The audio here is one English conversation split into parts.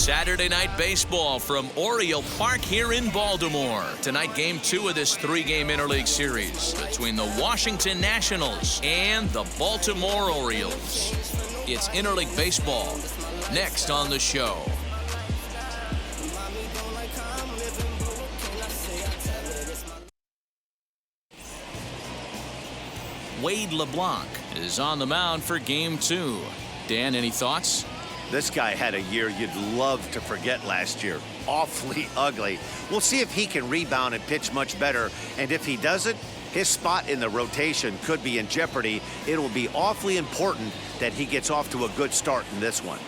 Saturday Night Baseball from Oriole Park here in Baltimore. Tonight, Game 2 of this 3-game interleague series between the Washington Nationals and the Baltimore Orioles. It's interleague baseball next on the show. Wade LeBlanc is on the mound for Game 2. Dan, any thoughts? This guy had a year you'd love to forget last year. Awfully ugly. We'll see if he can rebound and pitch much better. And if he doesn't, his spot in the rotation could be in jeopardy. It will be awfully important that he gets off to a good start in this one.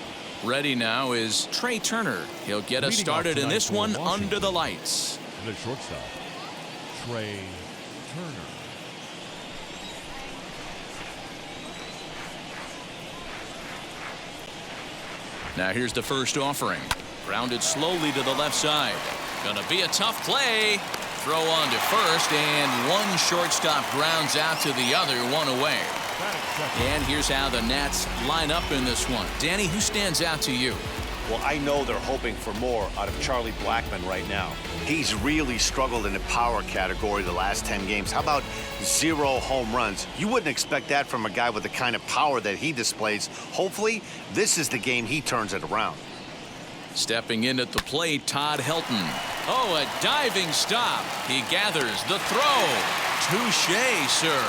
Ready now is Trey Turner. He'll get us started in this one under the lights. The shortstop, Trey Turner. Now here's the first offering. Grounded slowly to the left side. Gonna be a tough play. Throw on to first, and one shortstop grounds out to the other, one away. And here's how the Nats line up in this one. Danny, who stands out to you? Well, I know they're hoping for more out of Charlie Blackmon right now. He's really struggled in the power category the last 10 games. How about 0 home runs? You wouldn't expect that from a guy with the kind of power that he displays. Hopefully, this is the game he turns it around. Stepping in at the plate, Todd Helton. Oh, a diving stop. He gathers the throw. Touché, sir.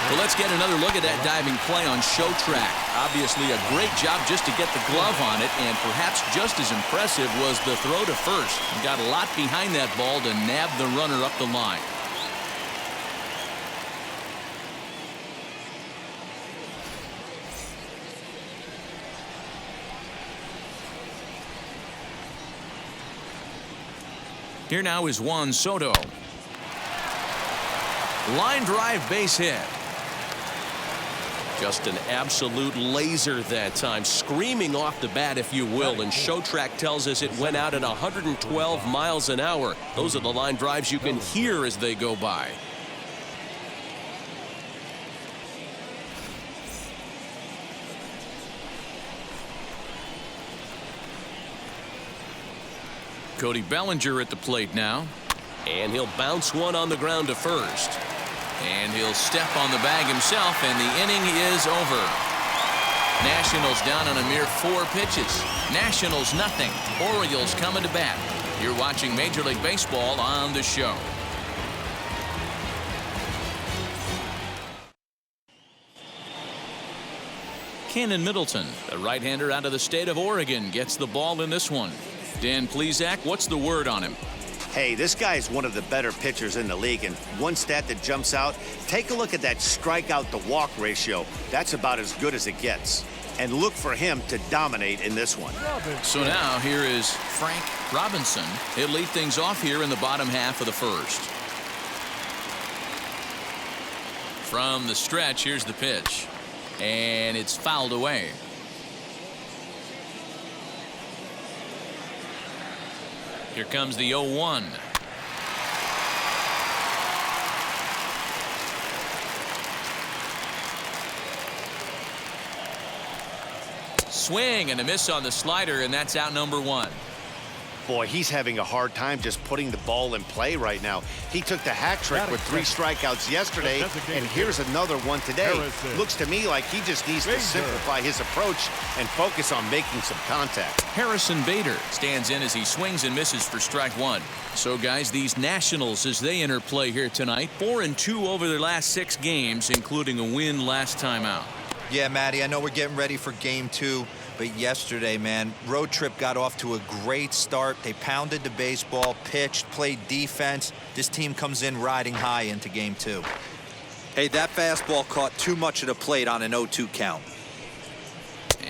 Well, let's get another look at that diving play on Show Track. Obviously a great job just to get the glove on it, and perhaps just as impressive was the throw to first. He got a lot behind that ball to nab the runner up the line. Here now is Juan Soto. Line drive base hit. Just an absolute laser that time, screaming off the bat, if you will, and Show Track tells us it went out at 112 miles an hour. Those are the line drives you can hear as they go by. Cody Bellinger at the plate now, and he'll bounce one on the ground to first. And he'll step on the bag himself, and the inning is over. Nationals down on a mere 4 pitches. Nationals nothing. Orioles coming to bat. You're watching Major League Baseball on the show. Kenyan Middleton, the right-hander out of the state of Oregon, gets the ball in this one. Dan Plesac, what's the word on him? Hey, this guy is one of the better pitchers in the league, and one stat that jumps out, take a look at that strikeout to walk ratio. That's about as good as it gets. And look for him to dominate in this one. So now here is Frank Robinson. He'll lead things off here in the bottom half of the first. From the stretch, here's the pitch. And it's fouled away. Here comes the 0-1. Swing and a miss on the slider, and that's out number 1. Boy, he's having a hard time just putting the ball in play right now. He took the hat trick with 3 strikeouts yesterday, and here's another one today. Looks to me like he just needs to simplify his approach and focus on making some contact. Harrison Bader stands in as he swings and misses for strike 1. So, guys, these Nationals, as they enter play here tonight, 4-2 over their last 6 games, including a win last time out. Yeah, Matty, I know we're getting ready for Game 2. But yesterday, man, road trip got off to a great start. They pounded the baseball, pitched, played defense. This team comes in riding high into Game 2. Hey, that fastball caught too much of the plate on an 0-2 count.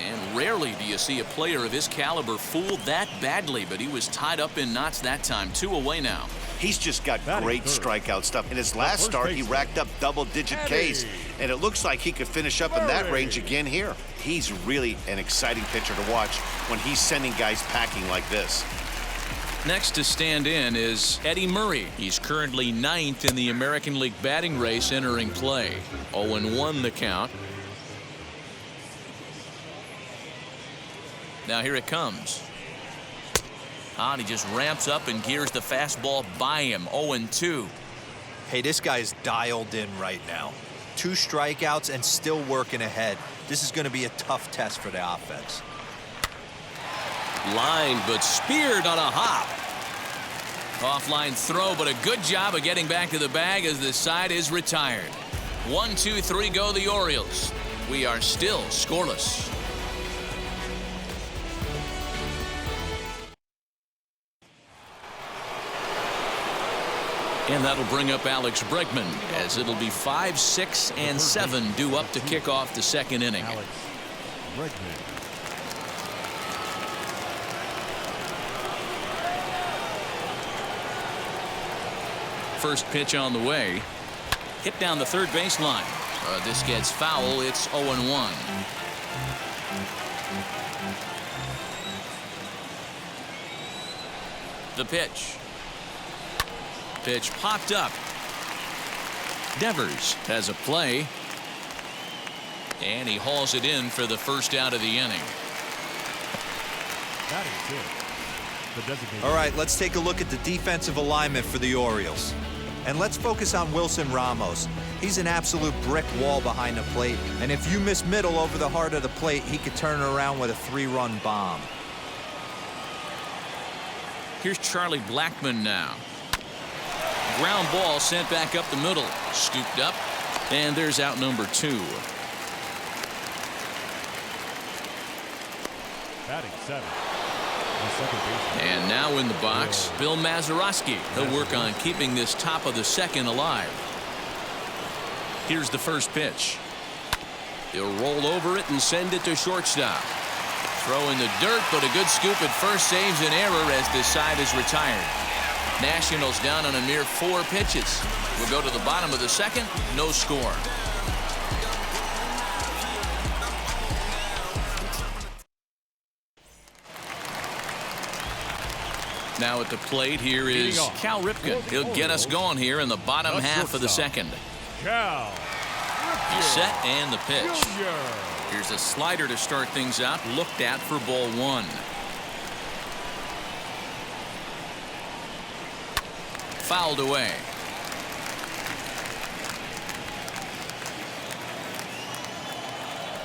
And rarely do you see a player of his caliber fooled that badly, but he was tied up in knots that time. 2 away now. He's just got great strikeout stuff. In his last start, he racked up double-digit Ks, and it looks like he could finish up in that range again here. He's really an exciting pitcher to watch when he's sending guys packing like this. Next to stand in is Eddie Murray. He's currently 9th in the American League batting race entering play. 0-1 the count. Now here it comes. And he just ramps up and gears the fastball by him. 0-2. Hey, this guy's dialed in right now. 2 strikeouts and still working ahead. This is going to be a tough test for the offense. Line, but speared on a hop. Offline throw, but a good job of getting back to the bag as the side is retired. 1, 2, 3 go the Orioles. We are still scoreless. And that'll bring up Alex Bregman, as it'll be 5, 6, and 7 due up to kick off the second inning. Alex Bregman. First pitch on the way. Hit down the third baseline. This gets foul. It's 0-1. The pitch. Pitch popped up. Devers has a play. And he hauls it in for the first out of the inning. All right, let's take a look at the defensive alignment for the Orioles. And let's focus on Wilson Ramos. He's an absolute brick wall behind the plate. And if you miss middle over the heart of the plate, he could turn it around with a 3-run bomb. Here's Charlie Blackmon now. Ground ball sent back up the middle. Scooped up. And there's out number 2. Batting 7. And now in the box, Bill Mazeroski. He'll work on keeping this top of the second alive. Here's the first pitch. He'll roll over it and send it to shortstop. Throw in the dirt, but a good scoop at first saves an error as this side is retired. Nationals down on a mere 4 pitches. We'll go to the bottom of the second. No score. Now at the plate, here is Cal Ripken. He'll get us going here in the bottom half of the second. Cal He's set and the pitch. Jr. Here's a slider to start things out. Looked at for ball 1. Fouled away.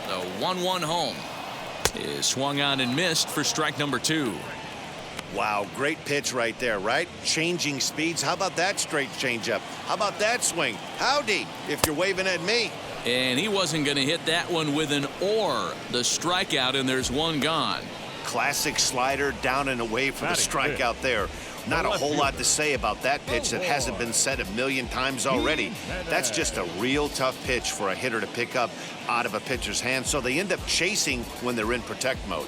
The 1-1 home is swung on and missed for strike number 2. Wow, great pitch right there, right? Changing speeds. How about that straight changeup? How about that swing? Howdy, if you're waving at me. And he wasn't going to hit that one with an or. The strikeout, and there's one gone. Classic slider down and away for the strikeout there. Not a whole lot to say about that pitch that hasn't been said a million times already. That's just a real tough pitch for a hitter to pick up out of a pitcher's hand, so they end up chasing when they're in protect mode.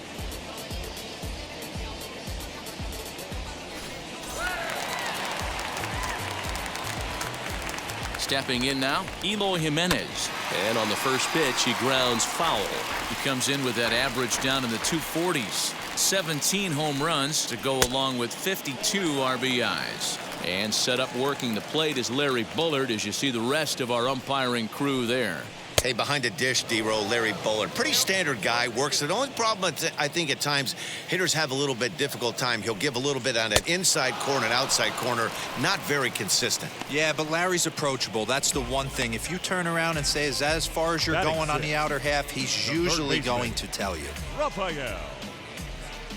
Stepping in now, Eloy Jimenez. And on the first pitch, he grounds foul. He comes in with that average down in the 240s. 17 home runs to go along with 52 RBIs. And set up working the plate is Larry Bullard, as you see the rest of our umpiring crew there. Hey, behind the dish, D-Row, Larry Bullard. Pretty standard guy, works. The only problem, I think, at times, hitters have a little bit difficult time. He'll give a little bit on that inside corner and outside corner. Not very consistent. Yeah, but Larry's approachable. That's the one thing. If you turn around and say, is that as far as you're going on the outer half, he's usually going to tell you. Rafael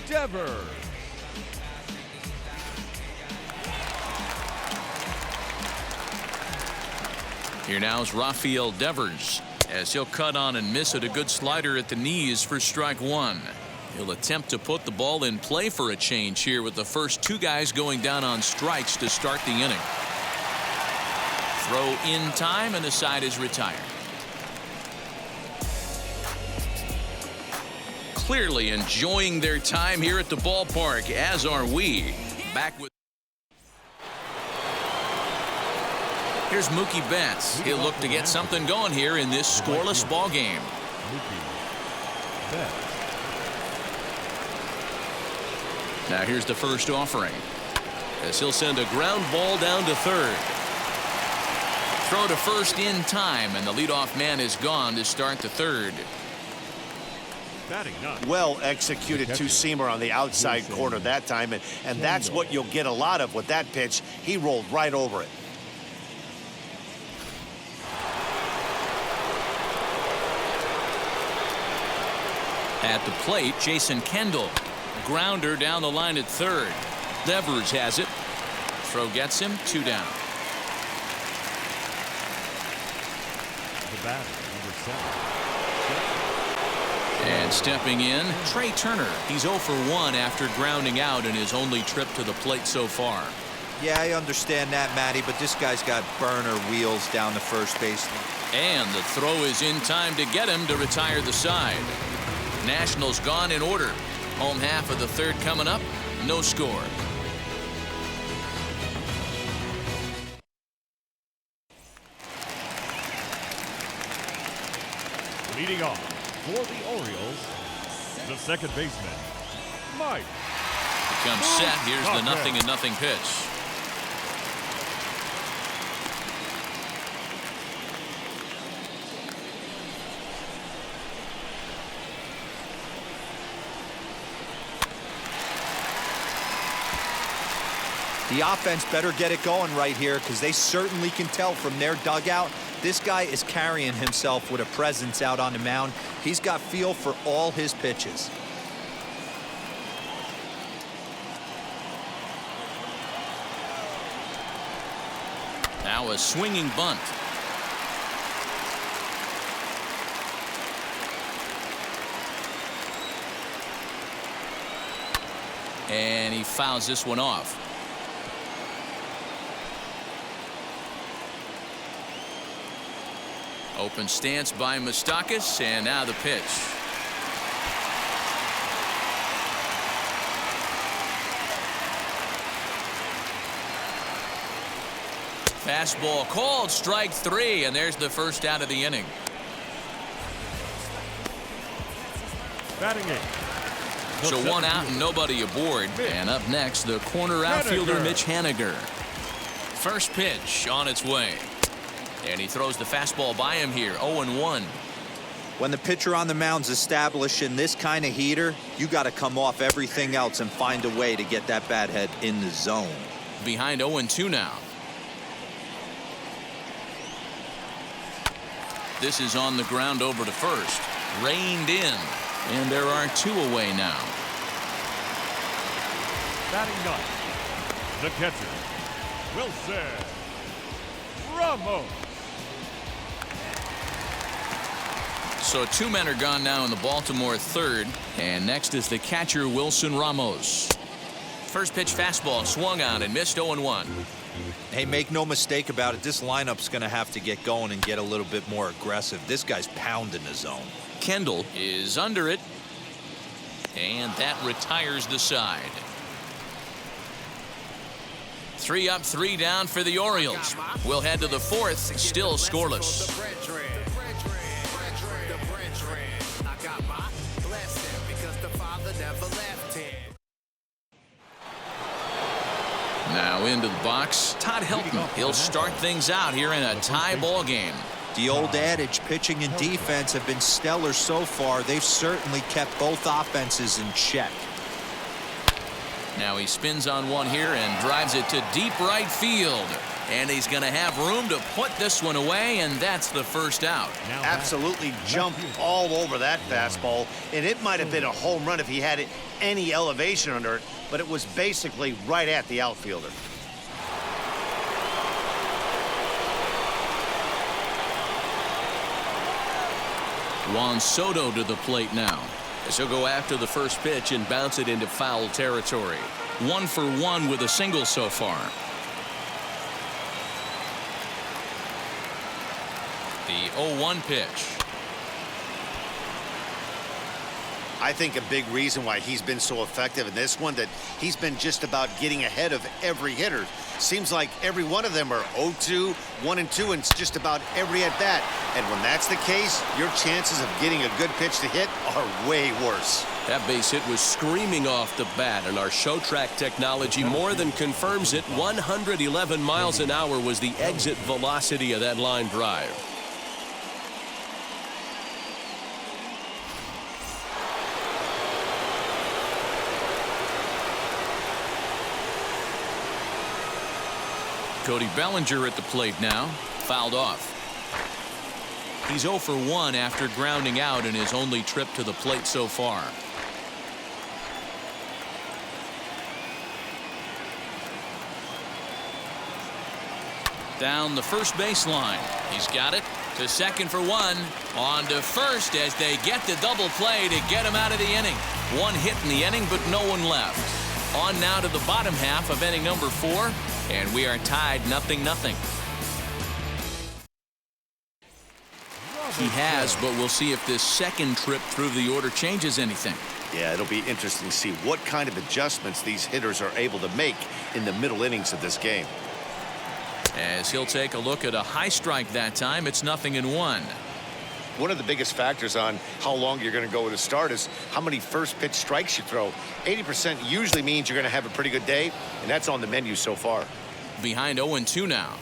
Devers. Here now is Rafael Devers, as he'll cut on and miss it. A good slider at the knees for strike 1. He'll attempt to put the ball in play for a change here with the first 2 guys going down on strikes to start the inning. Throw in time, and the side is retired. Clearly enjoying their time here at the ballpark, as are we. Back with. Here's Mookie Betts. He'll look to get something going here in this scoreless ball game. Now here's the first offering, as he'll send a ground ball down to third. Throw to first in time, and the leadoff man is gone to start the third. Batting ninth. Well executed two-seamer on the outside corner that time, and that's what you'll get a lot of with that pitch. He rolled right over it. At the plate, Jason Kendall. Grounder down the line at third. Devers has it. Throw gets him, 2 down. The batter, number 7. And stepping in, Trey Turner. He's 0 for 1 after grounding out in his only trip to the plate so far. Yeah, I understand that, Matty, but this guy's got burner wheels down the first base. And the throw is in time to get him to retire the side. Nationals gone in order. Home half of the third coming up. No score. Leading off for the Orioles, the second baseman, Mike. Becomes set. Here's the 0-0 pitch. The offense better get it going right here because they certainly can tell from their dugout this guy is carrying himself with a presence out on the mound. He's got feel for all his pitches. Now a swinging bunt. And he fouls this one off. Open stance by Moustakas, and now the pitch. Fastball called, strike 3, and there's the first out of the inning. Batting 8. So 1 out and nobody aboard. And up next, the corner outfielder Mitch Haniger. First pitch on its way. And he throws the fastball by him here, 0-1. When the pitcher on the mound's establishing this kind of heater, you got to come off everything else and find a way to get that bat head in the zone. Behind 0-2 now. This is on the ground over to first. Reined in. And there are 2 away now. Batting 9th, the catcher, Wilson Ramos. So 2 men are gone now in the Baltimore third. And next is the catcher, Wilson Ramos. First pitch fastball swung on and missed, 0-1. Hey, make no mistake about it. This lineup's going to have to get going and get a little bit more aggressive. This guy's pounding the zone. Kendall is under it. And that retires the side. 3 up, 3 down for the Orioles. We'll head to the 4th, still scoreless. Now into the box, Todd Helton. He'll start things out here in a tie ball game. The old adage, pitching and defense have been stellar so far. They've certainly kept both offenses in check. Now he spins on one here and drives it to deep right field. And he's going to have room to put this one away, and that's the first out. Absolutely jumped all over that fastball, and it might have been a home run if he had any elevation under it, but it was basically right at the outfielder. Juan Soto to the plate now, as he'll go after the first pitch and bounce it into foul territory. 1 for 1 with a single so far. The 0-1 pitch. I think a big reason why he's been so effective in this one, that he's been just about getting ahead of every hitter. Seems like every one of them are 0-2, 1-2, and just about every at bat. And when that's the case, your chances of getting a good pitch to hit are way worse. That base hit was screaming off the bat, and our show track technology more than confirms it. 111 miles an hour was the exit velocity of that line drive. Cody Bellinger at the plate now. Fouled off. He's 0 for 1 after grounding out in his only trip to the plate so far. Down the first baseline. He's got it to second for 1. On to first as they get the double play to get him out of the inning. 1 hit in the inning, but no one left. On now to the bottom half of inning number 4, and we are tied 0-0. He has, but we'll see if this second trip through the order changes anything. Yeah, it'll be interesting to see what kind of adjustments these hitters are able to make in the middle innings of this game. As he'll take a look at a high strike that time, it's 0-1. One of the biggest factors on how long you're going to go with a start is how many first pitch strikes you throw. 80% usually means you're going to have a pretty good day, and that's on the menu so far. Behind 0-2 now.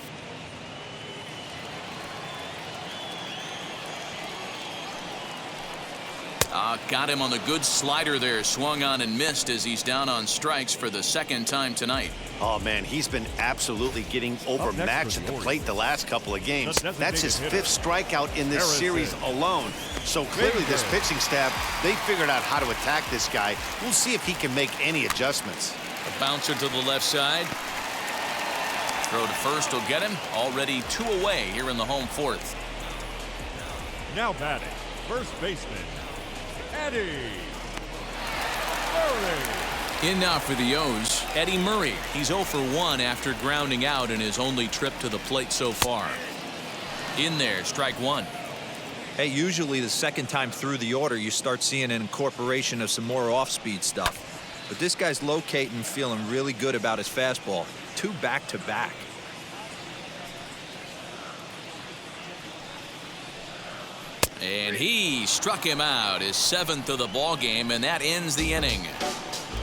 Got him on the good slider there. Swung on and missed as he's down on strikes for the second time tonight. Oh, man, he's been absolutely getting overmatched at the plate the last couple of games. That's his 5th strikeout in this series alone. So clearly this pitching staff, they figured out how to attack this guy. We'll see if he can make any adjustments. A bouncer to the left side. Throw to first will get him. Already 2 away here in the home 4th. Now batting, first baseman, Eddie Murray. In now for the O's, Eddie Murray. He's 0 for 1 after grounding out in his only trip to the plate so far. In there, strike 1. Hey, usually the second time through the order, you start seeing an incorporation of some more off-speed stuff. But this guy's locating, feeling really good about his fastball. 2 back-to-back. And he struck him out, his 7th of the ball game, and that ends the inning.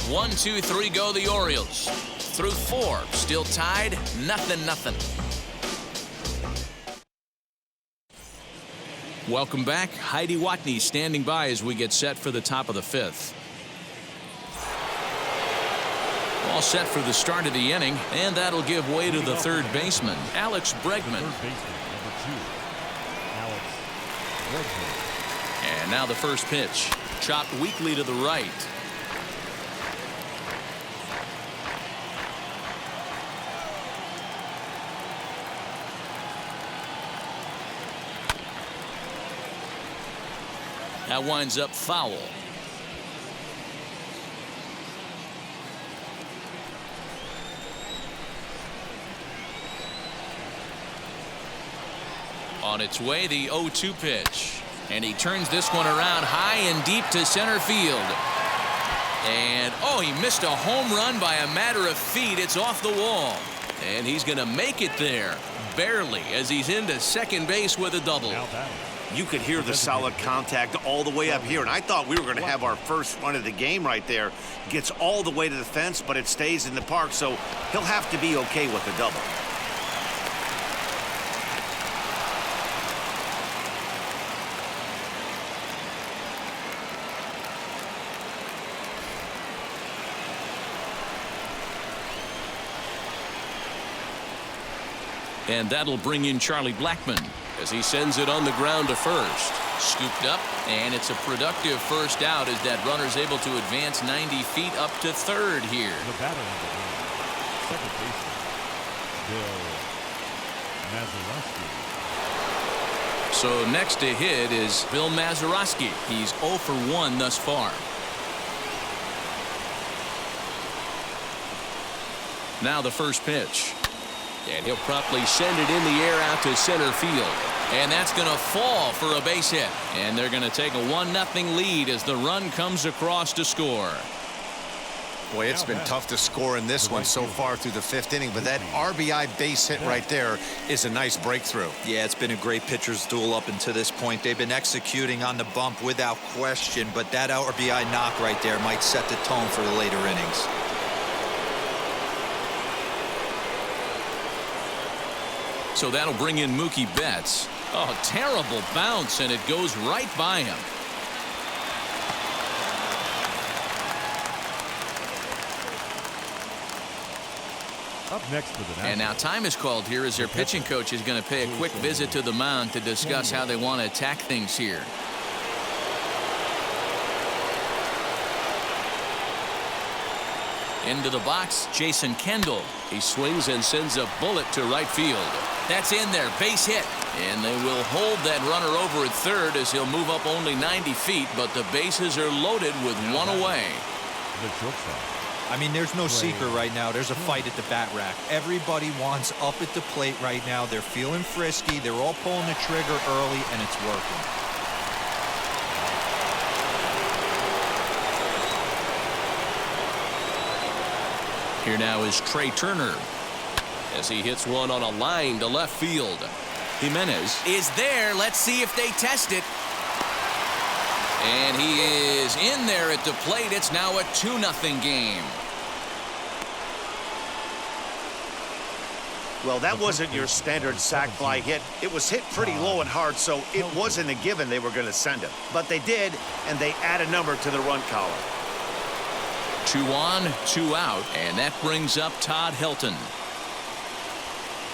1, 2, 3 go the Orioles. Through 4, still tied, 0-0. Welcome back. Heidi Watney standing by as we get set for the top of the 5th. All set for the start of the inning, and that'll give way to the third baseman, Alex Bregman. And now the first pitch. Chopped weakly to the right. That winds up foul. On its way, the 0-2 pitch. And he turns this one around high and deep to center field. And, oh, he missed a home run by a matter of feet. It's off the wall. And he's going to make it there, barely, as he's into second base with a double. You could hear the solid contact all the way up here, and I thought we were going to have our first run of the game right there. Gets all the way to the fence, but it stays in the park, so he'll have to be okay with a double. And that'll bring in Charlie Blackmon as he sends it on the ground to first. Scooped up, and it's a productive first out as that runner's able to advance 90 feet up to third here. The batter on the game, second baseman, Bill Mazeroski. So next to hit is Bill Mazeroski. He's 0 for 1 thus far. Now the first pitch. And he'll promptly send it in the air out to center field. And that's going to fall for a base hit. And they're going to take a 1-0 lead as the run comes across to score. Boy, it's been tough to score in this one so far through the 5th inning, but that RBI base hit right there is a nice breakthrough. Yeah, it's been a great pitcher's duel up until this point. They've been executing on the bump without question, but that RBI knock right there might set the tone for the later innings. So that'll bring in Mookie Betts. Oh, terrible bounce, and it goes right by him. Up next for the Nationals. And now time is called here as their pitching coach is going to pay a quick visit to the mound to discuss how they want to attack things here. Into the box, Jason Kendall. He swings and sends a bullet to right field. That's in there, base hit. And they will hold that runner over at third as he'll move up only 90 feet, but the bases are loaded with one away. The shortstop. I mean, there's no secret right now. There's a fight at the bat rack. Everybody wants up at the plate right now. They're feeling frisky. They're all pulling the trigger early, and it's working. Here now is Trey Turner. As he hits one on a line to left field. Jimenez is there. Let's see if they test it. And he is in there at the plate. It's now a 2-0 game. Well, that wasn't your standard sac fly hit. It was hit pretty low and hard, so it wasn't a given they were going to send him. But they did, and they add a number to the run column. 2 on, 2 out, and that brings up Todd Helton.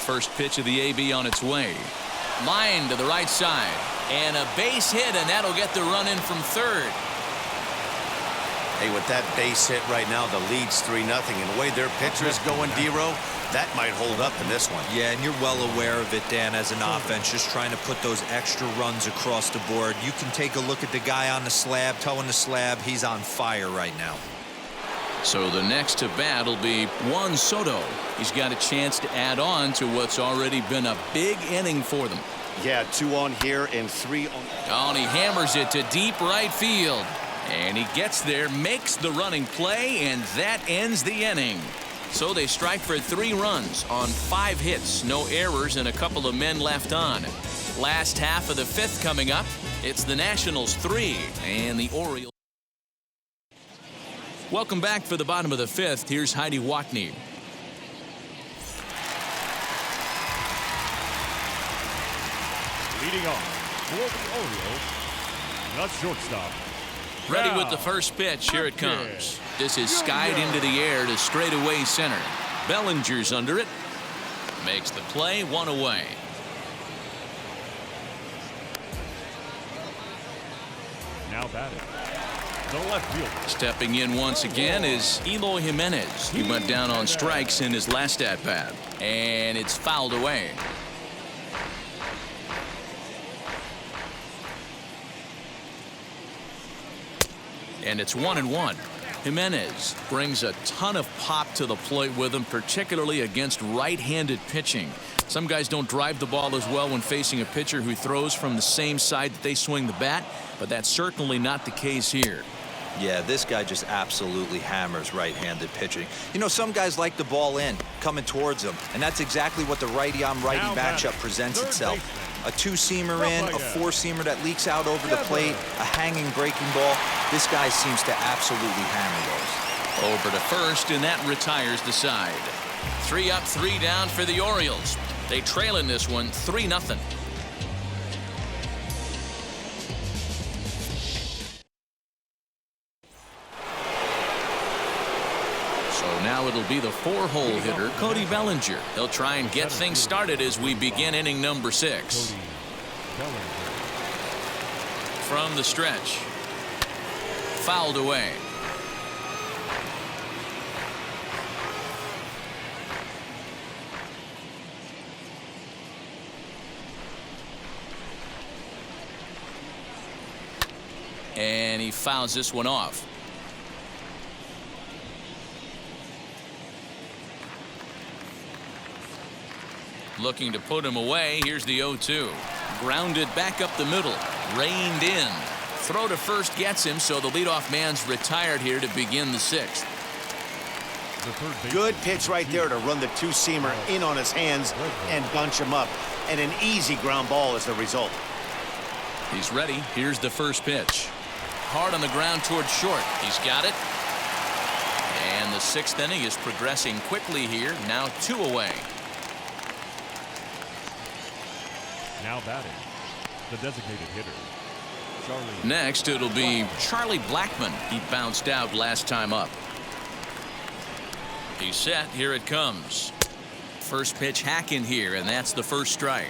First pitch of the AB on its way. Line to the right side. And a base hit, and that'll get the run in from third. Hey, with that base hit right now, the lead's 3-0. And the way their pitcher is going, D-Row, that might hold up in this one. Yeah, and you're well aware of it, Dan, as an offense, just trying to put those extra runs across the board. You can take a look at the guy on the slab, towing the slab. He's on fire right now. So the next to bat will be Juan Soto. He's got a chance to add on to what's already been a big inning for them. Yeah, 2 on here and 3 on. Oh, and he hammers it to deep right field. And he gets there, makes the running play, and that ends the inning. So they strike for 3 runs on 5 hits, no errors, and a couple of men left on. Last half of the 5th coming up. It's the Nationals 3 and the Orioles. Welcome back for the bottom of the 5th. Here's Heidi Watney. Leading off for the Orioles, the shortstop. Ready with the first pitch. Here it comes. This is skied into the air to straightaway center. Bellinger's under it. Makes the play, 1 away. Now batting. The left fielder. Stepping in once again is Eloy Jimenez. He went down on strikes in his last at-bat. And it's fouled away. And it's 1-1. Jimenez brings a ton of pop to the plate with him, particularly against right-handed pitching. Some guys don't drive the ball as well when facing a pitcher who throws from the same side that they swing the bat, but that's certainly not the case here. Yeah, this guy just absolutely hammers right-handed pitching. You know, some guys like the ball in, coming towards them, and that's exactly what the righty-on-righty matchup presents itself. A 2-seamer in, a 4-seamer that leaks out over the plate, a hanging breaking ball. This guy seems to absolutely hammer those. Over to first, and that retires the side. 3 up, 3 down for the Orioles. They trail in this one 3-0. So now it'll be the 4-hole hitter, Cody Bellinger. He'll try and get things started as we begin inning number 6. From the stretch. Fouled away. And he fouls this one off. Looking to put him away. Here's the 0-2. Grounded back up the middle. Reined in. Throw to first gets him, so the leadoff man's retired here to begin the 6th. Good pitch right there to run the 2-seamer in on his hands and bunch him up. And an easy ground ball is the result. He's ready. Here's the first pitch. Hard on the ground towards short. He's got it. And the 6th inning is progressing quickly here. Now 2 away. Now batting. The designated hitter. Next, it'll be Charlie Blackmon. He bounced out last time up. He's set. Here it comes. First pitch hacking here, and that's the first strike.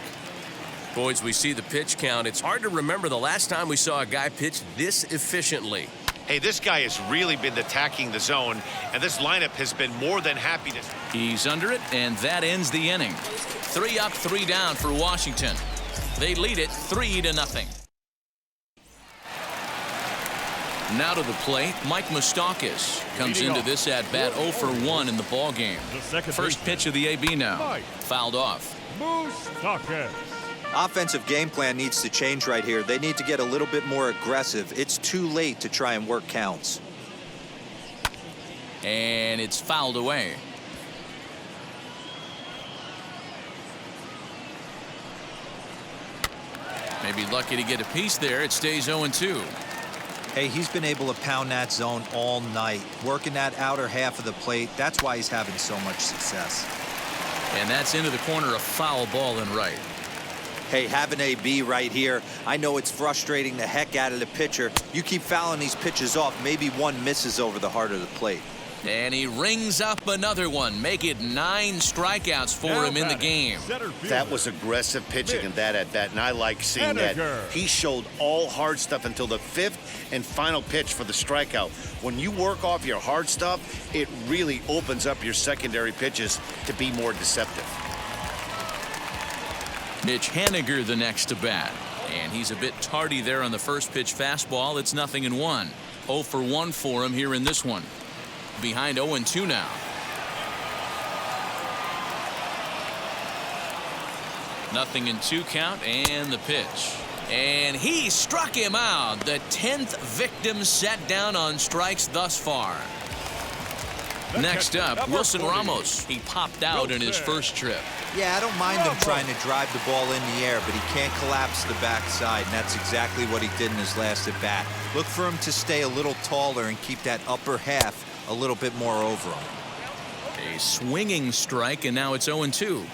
Boys, we see the pitch count. It's hard to remember the last time we saw a guy pitch this efficiently. Hey, this guy has really been attacking the zone, and this lineup has been more than happy to. He's under it, and that ends the inning. 3 up, 3 down for Washington. They lead it 3-0. Now to the plate, Mike Moustakas comes into this at bat 0 for 1 in the ball game. First pitch of the AB now, fouled off. Moustakas. Offensive game plan needs to change right here. They need to get a little bit more aggressive. It's too late to try and work counts. And it's fouled away. Maybe lucky to get a piece there. It stays 0-2. Hey, he's been able to pound that zone all night, working that outer half of the plate. That's why he's having so much success. And that's into the corner, a foul ball and right. Hey, have an AB right here. I know it's frustrating the heck out of the pitcher. You keep fouling these pitches off, maybe one misses over the heart of the plate. And he rings up another one. Make it 9 strikeouts for him in the game. That was aggressive pitching in that at bat, and I like seeing that. He showed all hard stuff until the 5th and final pitch for the strikeout. When you work off your hard stuff, it really opens up your secondary pitches to be more deceptive. Mitch Haniger the next to bat. And he's a bit tardy there on the first pitch fastball. It's 0-1. 0 for 1 for him here in this one. Behind 0-2 now. Nothing in 2 count, and the pitch. And he struck him out. The 10th victim set down on strikes thus far. Next up, Wilson Ramos. He popped out in his first trip. Yeah, I don't mind him trying to drive the ball in the air, but he can't collapse the backside, and that's exactly what he did in his last at bat. Look for him to stay a little taller and keep that upper half a little bit more over him. A swinging strike, and now it's 0-2.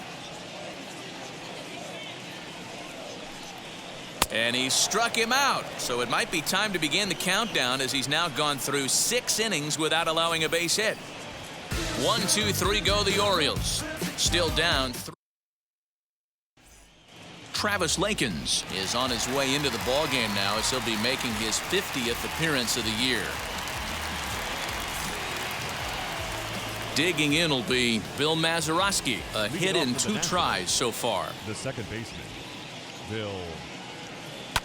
And he struck him out, so it might be time to begin the countdown as he's now gone through 6 innings without allowing a base hit. 1, 2, 3 go the Orioles. Still down 3. Travis Lakins is on his way into the ballgame now as he'll be making his 50th appearance of the year. Digging in will be Bill Mazeroski, a hit in 2 tries so far. The second baseman, Bill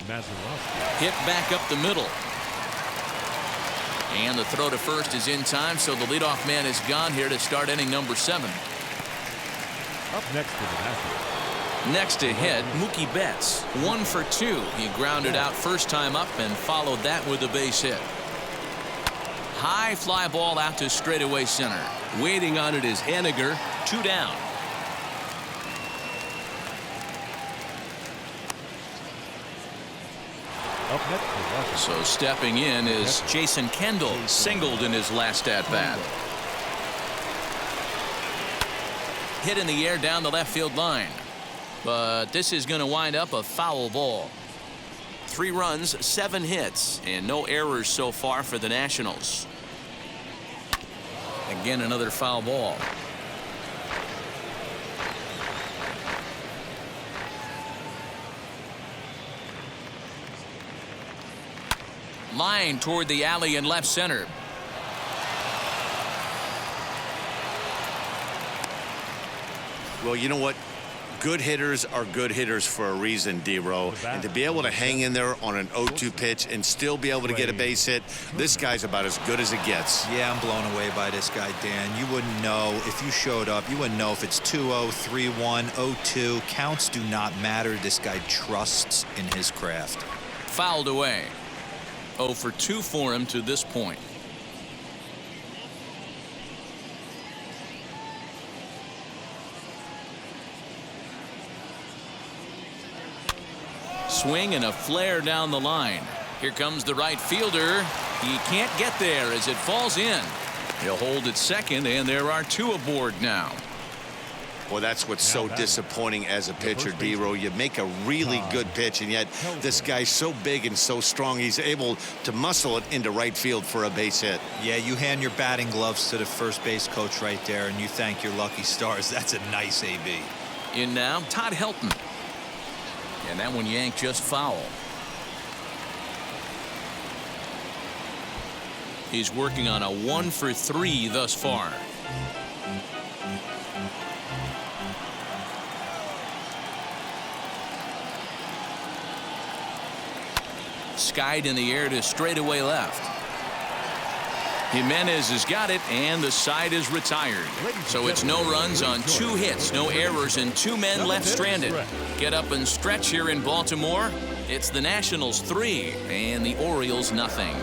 Mazeroski. Hit back up the middle. And the throw to first is in time, so the leadoff man is gone here to start inning number 7. Up next to the Nationals. Next to hit, Mookie Betts. 1 for 2. He grounded out first time up and followed that with a base hit. High fly ball out to straightaway center. Waiting on it is Haniger. 2 down. Up next to Washington. So stepping in is Jason Kendall, singled in his last at bat. Hit in the air down the left field line. But this is going to wind up a foul ball. 3 runs, 7 hits, and no errors so far for the Nationals. Again, another foul ball. Line toward the alley in left center. Well, you know what? Good hitters are good hitters for a reason, D-Row. And to be able to hang in there on an 0-2 pitch and still be able to get a base hit, this guy's about as good as it gets. Yeah, I'm blown away by this guy, Dan. You wouldn't know if you showed up. You wouldn't know if it's 2-0, 3-1, 0-2. Counts do not matter. This guy trusts in his craft. Fouled away. 0 for 2 for him to this point. Swing and a flare down the line. Here comes the right fielder. He can't get there as it falls in. He'll hold at second, and there are 2 aboard now. Well, that's what's so disappointing as a pitcher, D-Row. You make a really good pitch, and yet this guy's so big and so strong, he's able to muscle it into right field for a base hit. Yeah, you hand your batting gloves to the first base coach right there, and you thank your lucky stars. That's a nice AB. In now, Todd Helton. And that one yanked just foul. He's working on a 1-for-3 thus far. Skied in the air to straightaway left. Jimenez has got it, and the side is retired. So it's no runs on 2 hits, no errors, and 2 men left stranded. Get up and stretch here in Baltimore. It's the Nationals 3 and the Orioles nothing.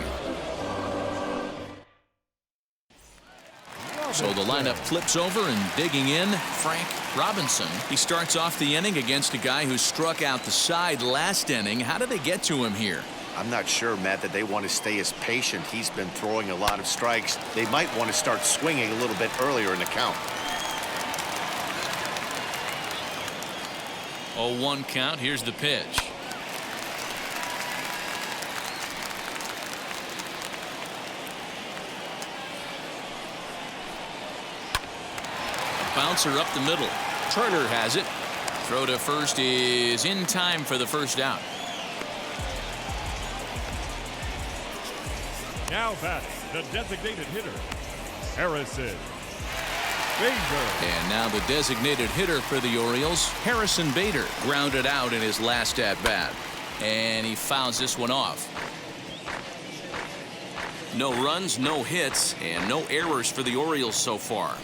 So the lineup flips over, and digging in, Frank Robinson. He starts off the inning against a guy who struck out the side last inning. How did they get to him here? I'm not sure, Matt, that they want to stay as patient. He's been throwing a lot of strikes. They might want to start swinging a little bit earlier in the count. 0-1 count. Here's the pitch. A bouncer up the middle. Turner has it. Throw to first is in time for the first out. Now batting, the designated hitter, Harrison Bader. And now the designated hitter for the Orioles, Harrison Bader, grounded out in his last at-bat. And he fouls this one off. No runs, no hits, and no errors for the Orioles so far.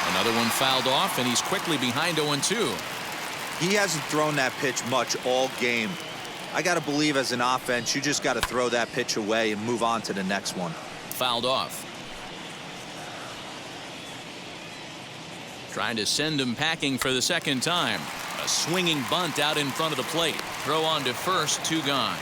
Another one fouled off, and he's quickly behind 0-2. He hasn't thrown that pitch much all game. I got to believe as an offense, you just got to throw that pitch away and move on to the next one. Fouled off. Trying to send him packing for the second time. A swinging bunt out in front of the plate. Throw on to first, 2 gone.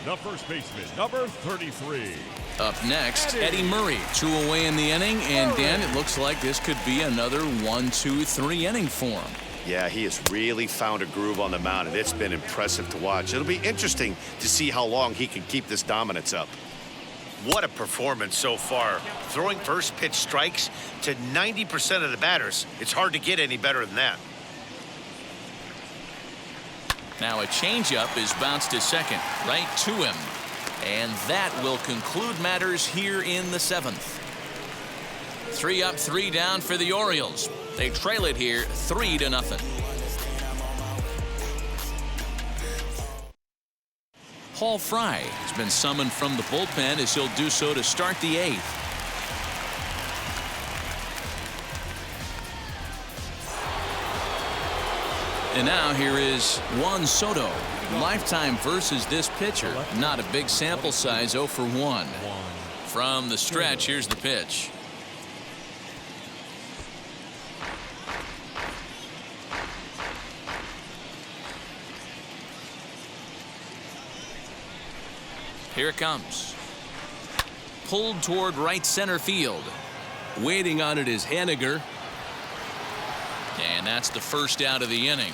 The first baseman, number 33. Up next, Eddie Murray. 2 away in the inning, and Dan, it looks like this could be another 1-2-3 inning for him. Yeah, he has really found a groove on the mound, and it's been impressive to watch. It'll be interesting to see how long he can keep this dominance up. What a performance so far. Throwing first pitch strikes to 90% of the batters. It's hard to get any better than that. Now a changeup is bounced to second, right to him. And that will conclude matters here in the 7th. 3 up, 3 down for the Orioles. They trail it here 3-0. Paul Fry has been summoned from the bullpen as he'll do so to start the 8th. And now here is Juan Soto. Lifetime versus this pitcher. Not a big sample size, 0 for 1. From the stretch, here's the pitch. Here it comes. Pulled toward right center field. Waiting on it is Haniger. And that's the first out of the inning.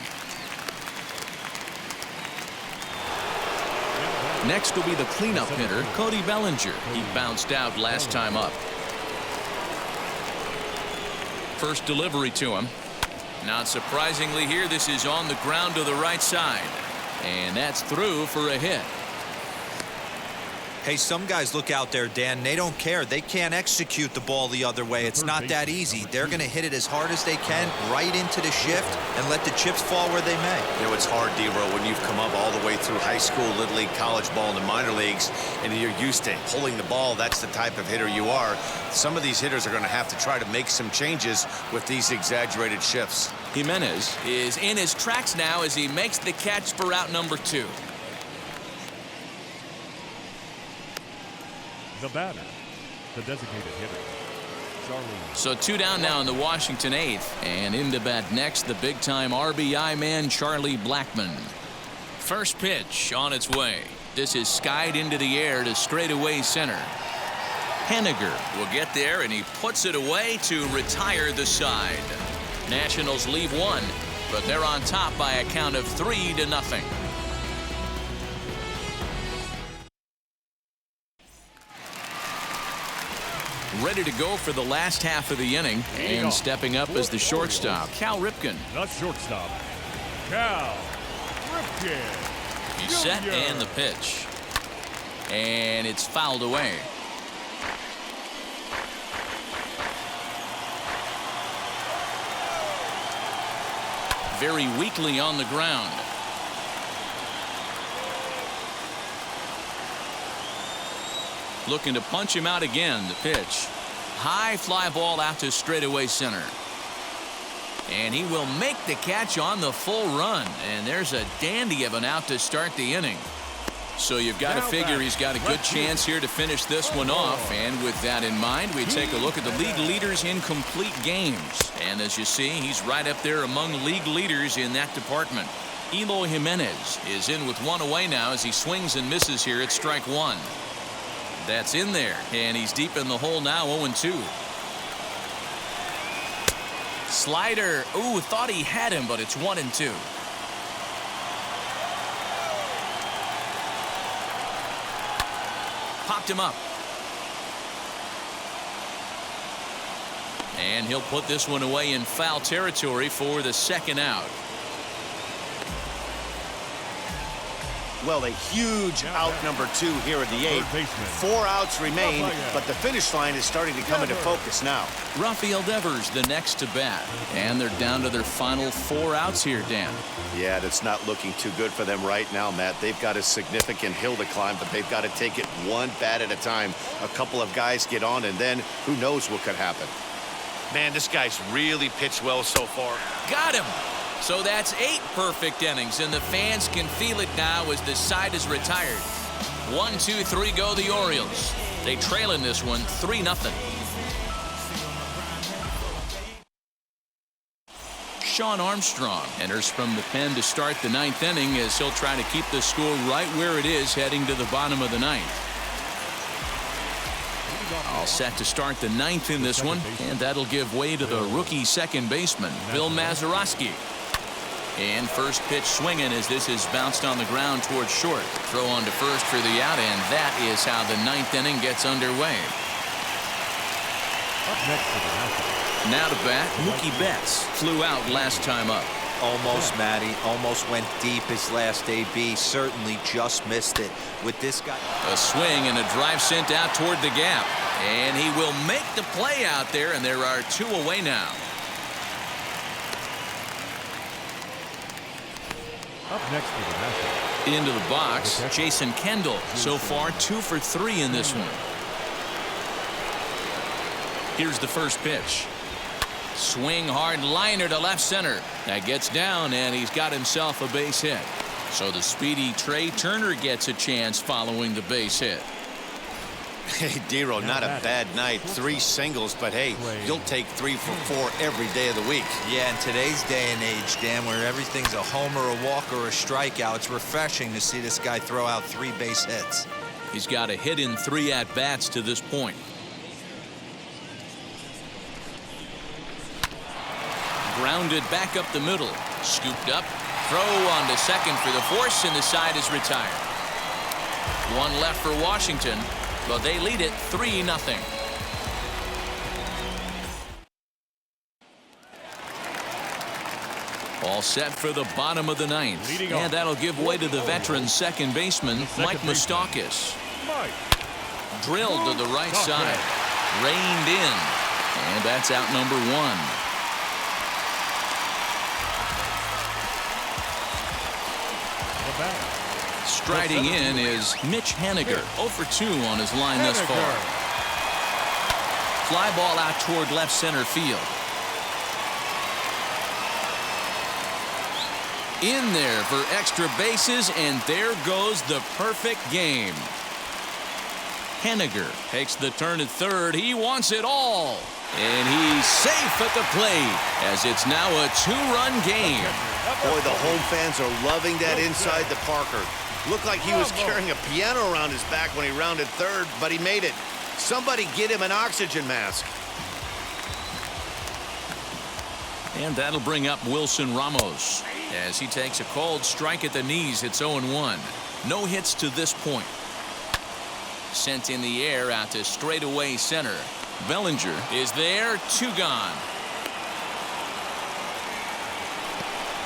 Next will be the cleanup hitter, Cody Bellinger. He bounced out last time up. First delivery to him. Not surprisingly here, this is on the ground to the right side. And that's through for a hit. Hey, some guys look out there, Dan. They don't care. They can't execute the ball the other way. It's not that easy. They're going to hit it as hard as they can right into the shift and let the chips fall where they may. You know, it's hard, D-Row, when you've come up all the way through high school, little league, college ball, and the minor leagues, and you're used to pulling the ball. That's the type of hitter you are. Some of these hitters are going to have to try to make some changes with these exaggerated shifts. Jimenez is in his tracks now as he makes the catch for out number 2. The batter, the designated hitter, Charlie. So 2 down now in the Washington 8th. And in to bat next, the big-time RBI man, Charlie Blackmon. First pitch on its way. This is skied into the air to straightaway center. Henniger will get there, and he puts it away to retire the side. Nationals leave one, but they're on top by a count of 3-0. Ready to go for the last half of the inning, and stepping up as the shortstop, Cal Ripken. The shortstop, Cal Ripken. He's set, and the pitch. And it's fouled away. Very weakly on the ground. Looking to punch him out again. The pitch. High fly ball out to straightaway center. And he will make the catch on the full run. And there's a dandy of an out to start the inning. So you've got to figure he's got a good chance here to finish this one off. And with that in mind, we take a look at the league leaders in complete games. And as you see, he's right up there among league leaders in that department. Eloy Jimenez is in with one away now as he swings and misses here at strike one. That's in there, and he's deep in the hole now, 0-2. Slider. Ooh, thought he had him, but it's 1-2. Popped him up. And he'll put this one away in foul territory for the second out. Well, a huge out number 2 here in the 8th. 4 outs remain, but the finish line is starting to come into focus now. Rafael Devers the next to bat, and they're down to their final 4 outs here, Dan. Yeah, that's not looking too good for them right now, Matt. They've got a significant hill to climb, but they've got to take it one bat at a time. A couple of guys get on, and then who knows what could happen. Man, this guy's really pitched well so far. Got him. So that's 8 perfect innings, and the fans can feel it now as the side is retired. 1, 2, 3 go the Orioles. They trail in this one 3-0. Shawn Armstrong enters from the pen to start the 9th inning as he'll try to keep the score right where it is heading to the bottom of the 9th. All set to start the 9th in this one, and that'll give way to the rookie second baseman, Bill Mazeroski. And first pitch swinging as this is bounced on the ground towards short. Throw on to first for the out, and that is how the 9th inning gets underway. Now to bat, Mookie Betts flew out last time up. Almost, Matty. Almost went deep his last AB. Certainly just missed it. With this guy. A swing and a drive sent out toward the gap. And he will make the play out there, and there are 2 away now. Up next for the Nationals. Into the box, Jason Kendall. So far 2 for 3 in this one. Here's the first pitch. Swing hard liner to left center. That gets down, and he's got himself a base hit. So the speedy Trey Turner gets a chance following the base hit. Hey, Dero, not a bad night. 3 singles, but hey, you'll take 3 for 4 every day of the week. Yeah, in today's day and age, Dan, where everything's a homer, a walk, or a strikeout, it's refreshing to see this guy throw out 3 base hits. He's got a hit in 3 at-bats to this point. Grounded back up the middle. Scooped up. Throw on to second for the force, and the side is retired. 1 left for Washington, but they lead it 3-0. All set for the bottom of the 9th. And that'll give way to the veteran second baseman, Mike Moustakas. Drilled to the right side. Reined in. And that's out number 1. Striding in is Mitch Henniger, 0 for 2 on his line thus far. Fly ball out toward left center field. In there for extra bases, and there goes the perfect game. Henniger takes the turn at third. He wants it all. And he's safe at the plate as it's now a 2-run game. Boy, the home fans are loving that inside the Parker. Looked like he was carrying a piano around his back when he rounded third, but he made it. Somebody get him an oxygen mask. And that'll bring up Wilson Ramos as he takes a cold strike at the knees. It's 0-1. No hits to this point. Sent in the air out to straightaway center. Bellinger is there. 2 gone.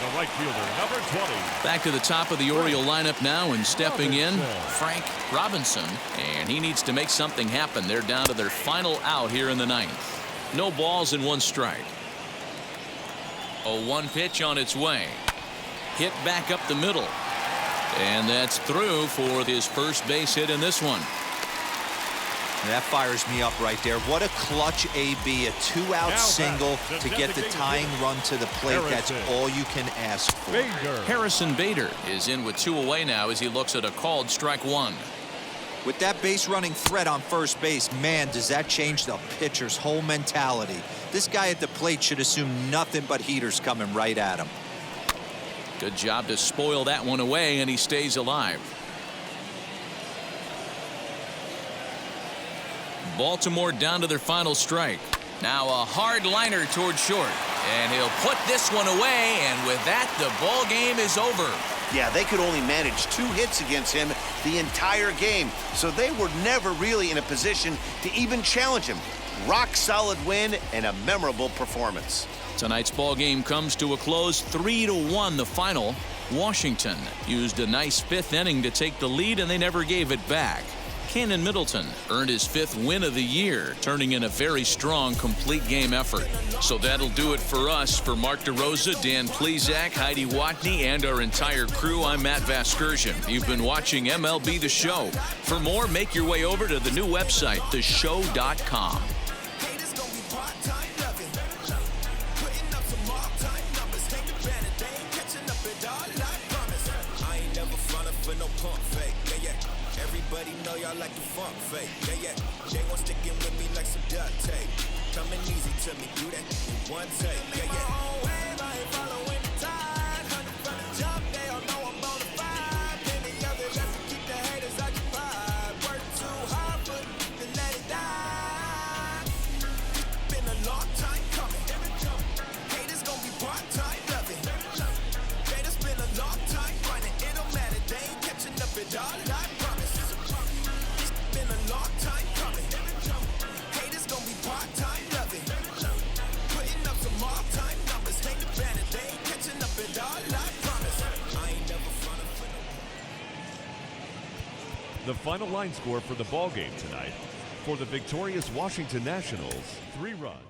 The right fielder, number 20. Back to the top of the Oriole lineup now, and stepping in, Frank Robinson. And he needs to make something happen. They're down to their final out here in the 9th. No balls and 1 strike. A 1 pitch on its way. Hit back up the middle. And that's through for his first base hit in this one. That fires me up right there. What a clutch AB, a 2-out single to get the tying run to the plate. That's all you can ask for. Harrison Bader is in with 2 away now as he looks at a called strike 1. With that base running threat on first base, man, does that change the pitcher's whole mentality. This guy at the plate should assume nothing but heaters coming right at him. Good job to spoil that one away, and he stays alive. Baltimore down to their final strike. Now a hard liner toward short, and he'll put this one away, and with that the ball game is over. Yeah, they could only manage 2 hits against him the entire game, so they were never really in a position to even challenge him. Rock solid win and a memorable performance. Tonight's ball game comes to a close. 3-1 the final. Washington used a nice 5th inning to take the lead, and they never gave it back. Kenyan Middleton earned his 5th win of the year, turning in a very strong complete game effort. So that'll do it for us. For Mark DeRosa, Dan Plesac, Heidi Watney, and our entire crew, I'm Matt Vasgersian. You've been watching MLB The Show. For more, make your way over to the new website, theshow.com. Everybody know y'all like the funk fake, yeah. They won't stick in with me like some duct tape. Coming easy to me, do that in 1 take, yeah. I ain't following the tide. From the jump, they all know I'm bonafide. Any other left to keep the haters occupied. Work too hard, but then let it die. Been a long time coming. Haters gon' be part-time loving. Haters been a long time running. It don't matter, they ain't catching up at all. The final line score for the ball game tonight: for the victorious Washington Nationals, 3 runs.